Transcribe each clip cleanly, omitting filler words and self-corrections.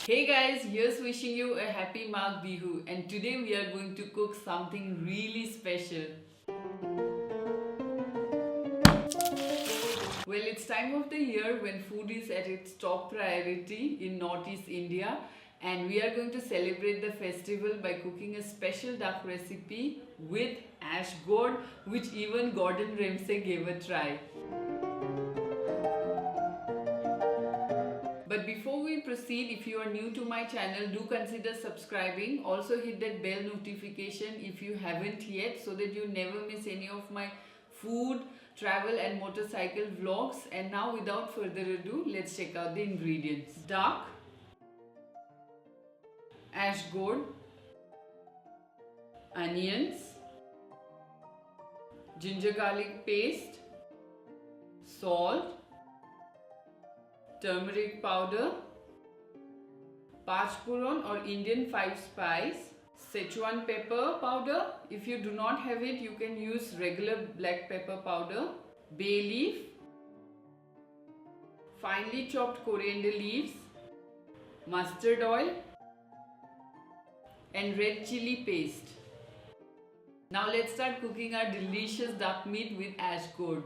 Hey guys, here's wishing you a happy Magh Bihu, and today we are going to cook something really special. Well, it's time of the year when food is at its top priority in Northeast India, and we are going to celebrate the festival by cooking a special duck recipe with ash gourd, which even Gordon Ramsay gave a try. But before we proceed, if you are new to my channel, do consider subscribing. Also hit that bell notification if you haven't yet, so that you never miss any of my food, travel and motorcycle vlogs. And now without further ado, let's check out the ingredients. Duck, ash gourd, onions, ginger garlic paste, salt, turmeric powder, Pachpuron or Indian 5 spice, Sichuan pepper powder. If you do not have it, you can use regular black pepper powder, bay leaf, finely chopped coriander leaves, mustard oil and red chilli paste. Now let's start cooking our delicious duck meat with ash gourd.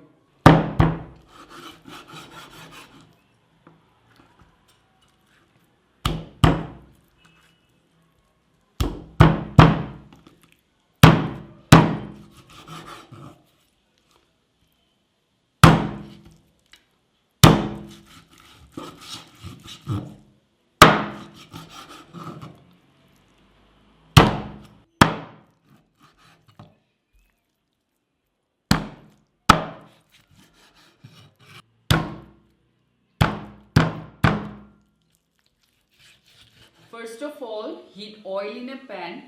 First of all, heat oil in a pan.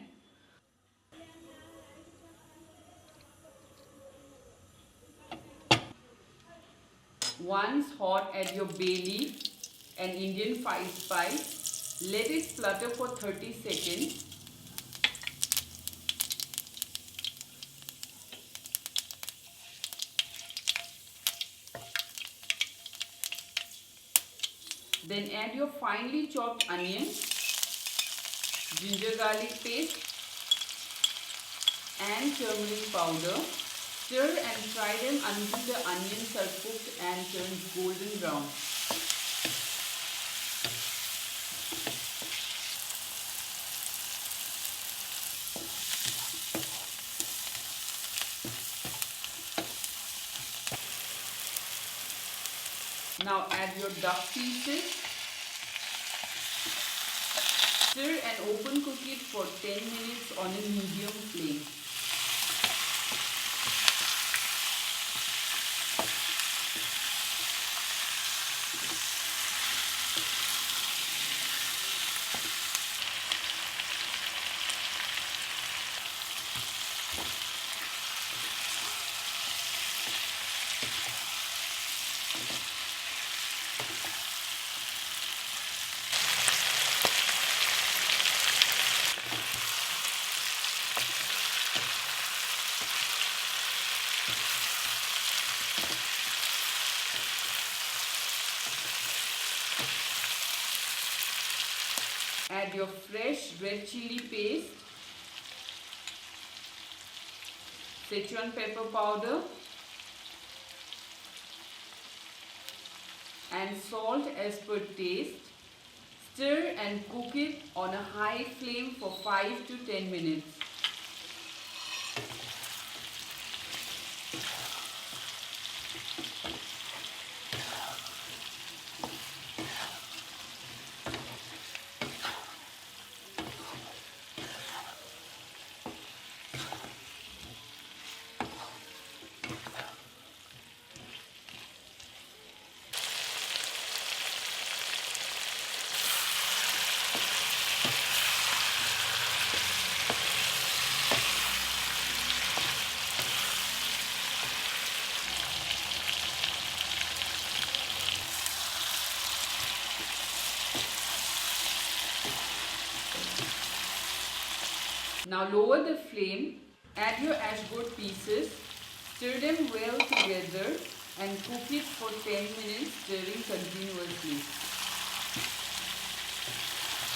Once hot, add your bay leaf and Indian 5 spice. Let it splutter for 30 seconds. Then add your finely chopped onion, ginger garlic paste and turmeric powder. Stir and fry them until the onions are cooked and turn golden brown. Now add your duck pieces. Stir and open cook it for 10 minutes on a medium flame. Add your fresh red chilli paste, Sichuan pepper powder and salt as per taste. Stir and cook it on a high flame for 5 to 10 minutes. Now lower the flame, add your ash gourd pieces, stir them well together and cook it for 10 minutes, stirring continuously. Now add your duck pieces. Stir them well together and cook it for 10 minutes, stirring continuously. Now lower the flame, add your ash gourd pieces, stir them well together and cook it for 10 minutes, stirring continuously. Now add your duck pieces. Stir them well together and cook it for 10 minutes, stirring continuously.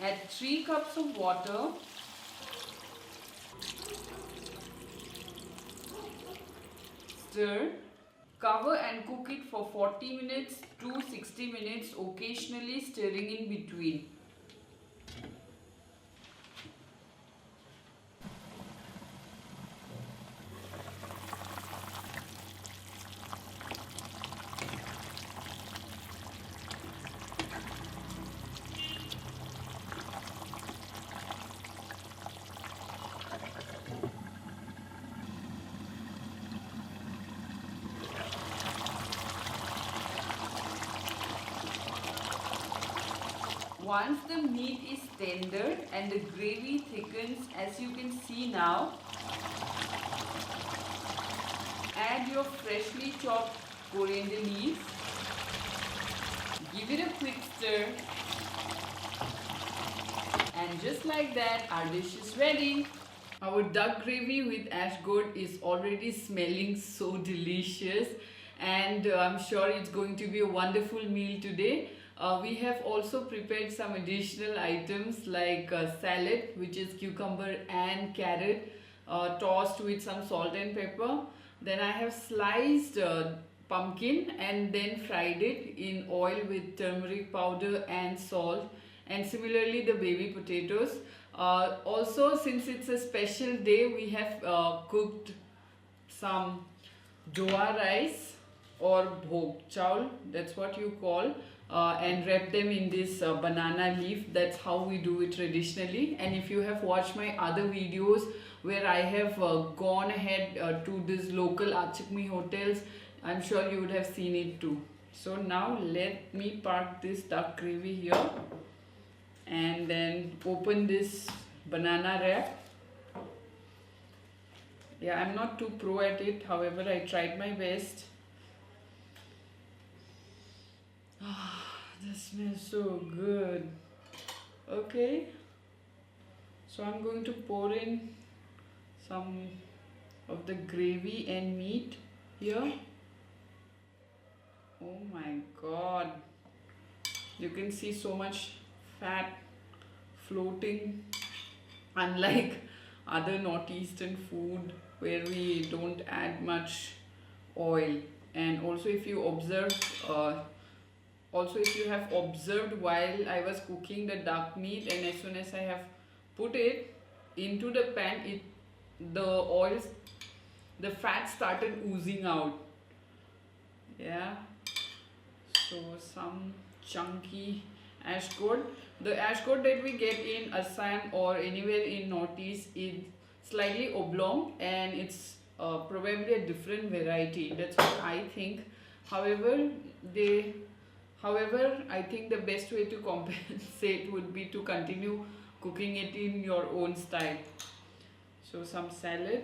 Add 3 cups of water. Stir. Cover and cook it for 40 minutes to 60 minutes, occasionally stirring in between. Once the meat is tender and the gravy thickens, as you can see now, add your freshly chopped coriander leaves. Give it a quick stir. And just like that, our dish is ready. Our duck gravy with ash gourd is already smelling so delicious, and I'm sure it's going to be a wonderful meal today. We have also prepared some additional items like salad, which is cucumber and carrot tossed with some salt and pepper. Then I have sliced pumpkin and then fried it in oil with turmeric powder and salt. And similarly the baby potatoes. Also, since it's a special day, we have cooked some doa rice or bhog chawl, that's what you call, and wrap them in this banana leaf. That's how we do it traditionally. And if you have watched my other videos where I have gone ahead to these local achakmi hotels, I'm sure you would have seen it too. So now let me park this duck gravy here and then open this banana wrap. Yeah, I'm not too pro at it, however I tried my best. This smells so good. Okay, so I'm going to pour in some of the gravy and meat here. Oh my god, you can see so much fat floating, unlike other northeastern food where we don't add much oil. And also if you observe have observed while I was cooking the duck meat, and as soon as I have put it into the pan, the fat started oozing out. Yeah, so some chunky ash gourd. The ash gourd that we get in Assam or anywhere in Northeast is slightly oblong, and it's probably a different variety. That's what I think. However, I think the best way to compensate would be to continue cooking it in your own style. So some salad.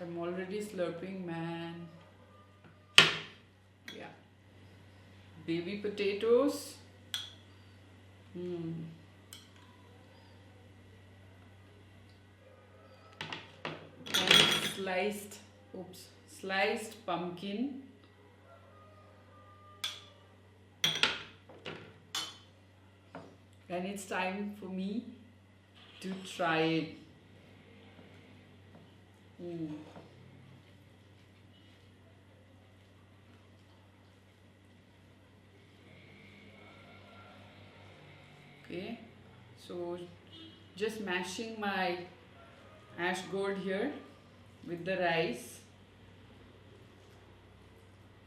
I'm already slurping, man. Yeah. Baby potatoes. And sliced pumpkin. And it's time for me to try it. Okay, so just mashing my ash gourd here with the rice,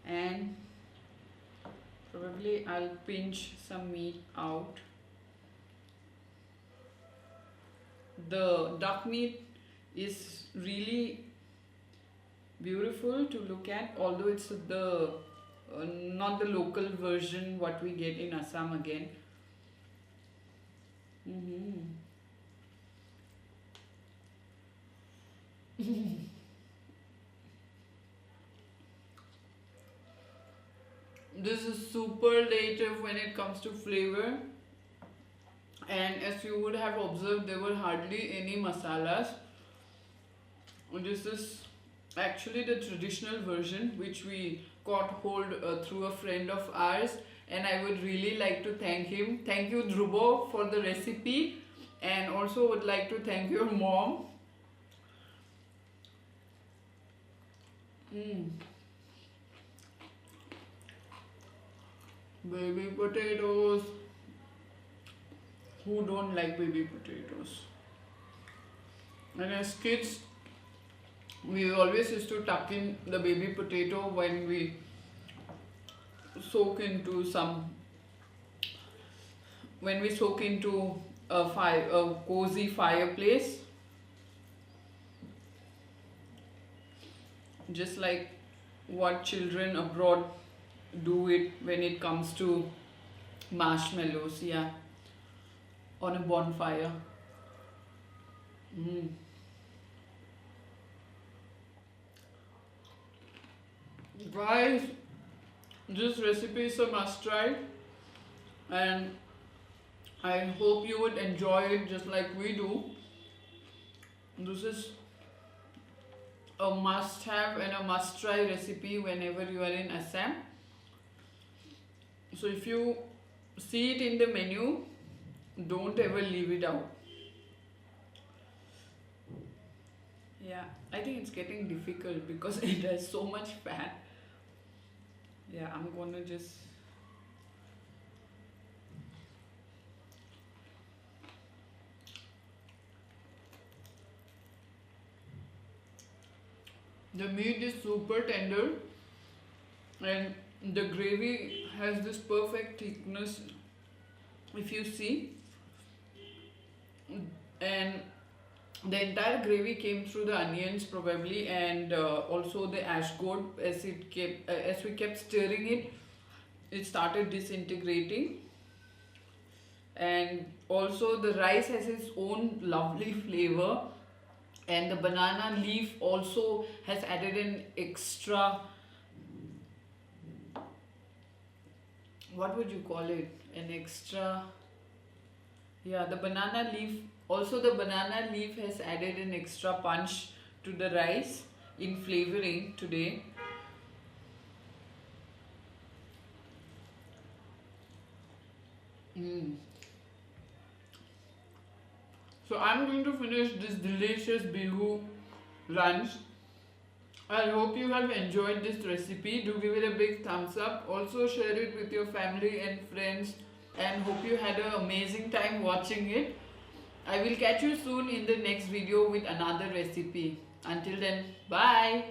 and probably I'll pinch some meat out. The duck meat is really beautiful to look at, although it's the not the local version what we get in Assam again. This is superlative when it comes to flavor, and as you would have observed, there were hardly any masalas. This is actually the traditional version which we got hold through a friend of ours, and I would really like to thank him. Thank you, Dhruvo, for the recipe, and also would like to thank your mom. Baby potatoes. Who don't like baby potatoes? And as kids, we always used to tuck in the baby potato when we soak into a cozy fireplace, just like what children abroad do it when it comes to marshmallows, yeah, on a bonfire. Guys, this recipe is a must try, and I hope you would enjoy it just like we do. This is a must have and a must try recipe whenever you are in Assam. So if you see it in the menu, don't ever leave it out. Yeah, I think it's getting difficult because it has so much fat. Yeah, I'm gonna just the meat is super tender and the gravy has this perfect thickness, if you see, and the entire gravy came through the onions probably, and also the ash gourd. As we kept stirring it, it started disintegrating, and also the rice has its own lovely flavor, and the banana leaf also has added an extra, what would you call it, an extra, yeah, the banana leaf has added an extra punch to the rice in flavoring today. So I'm going to finish this delicious Bihu lunch. I hope you have enjoyed this recipe. Do give it a big thumbs up. Also share it with your family and friends, and hope you had an amazing time watching it. I will catch you soon in the next video with another recipe. Until then, bye.